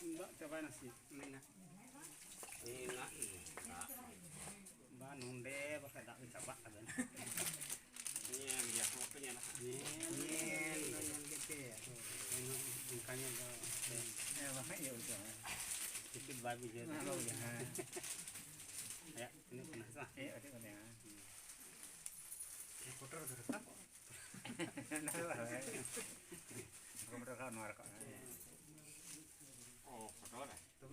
Mbak coba nasi nengah. Enak. Mbak nunde pakai dak coba kan. Ini biar kopinya lah. Ini gitu ya. Bukannya ya makanya ya udah. Sedikit babi je. Ya, ini panas lah. Iya, ini panas. Kotor geretak kok. Nah lah. Kotor kan war kok. Oh, kotor lah. Tuh.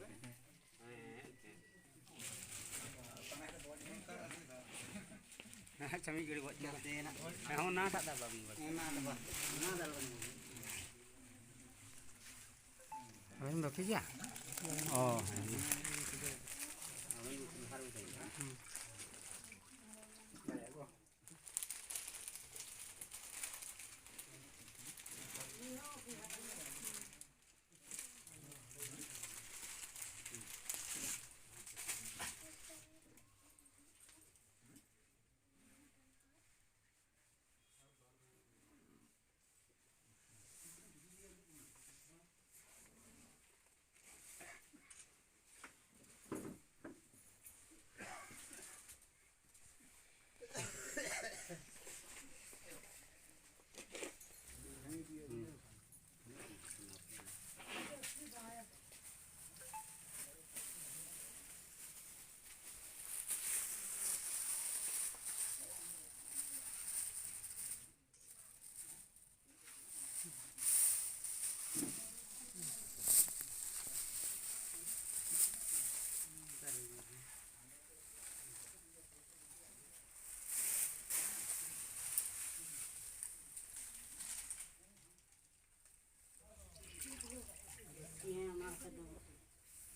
Nah, cami gede buat jalan enak. Nah, nak tak ada bang. Enak ada bang. Enak ada bang. Awin berapa ya? Oh. Awin harus saya.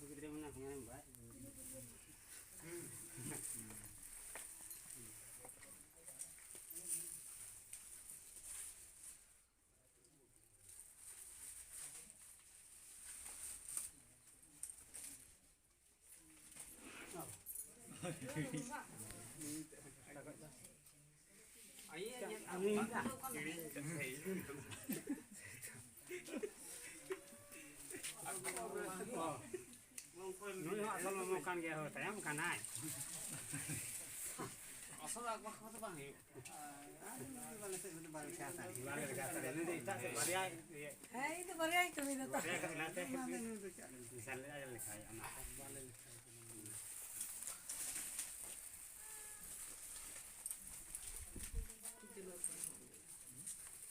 Begitu mana pengen mbak? Nuh asal makan gaya hotel makan ay. Asal aku apa bang? Hey, itu baru yang kami datang. Misalnya aja lekay anak.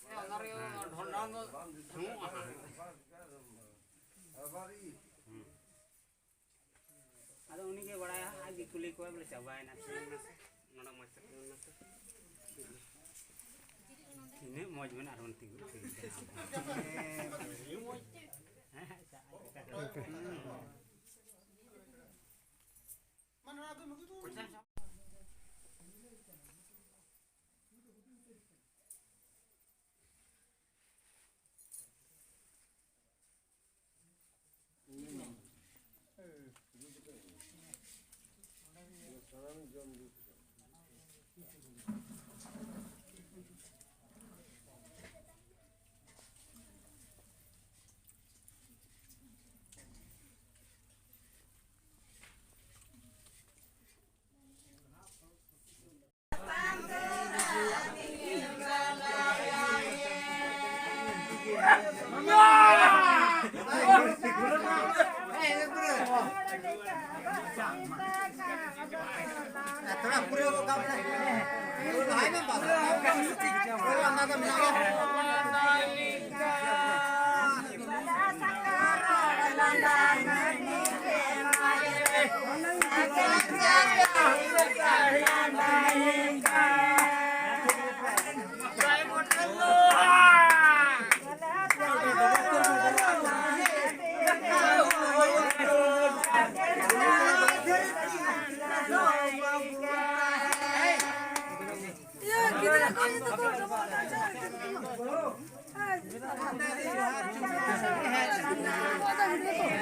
Ya, ngario dhondan semua. Ada unik ke bड़ा है आज कुली को बोले चबाए ना नोना मस्त ini mau gimana arun tinggi mana aku mau itu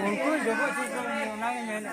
Ungkul jogo sih nangin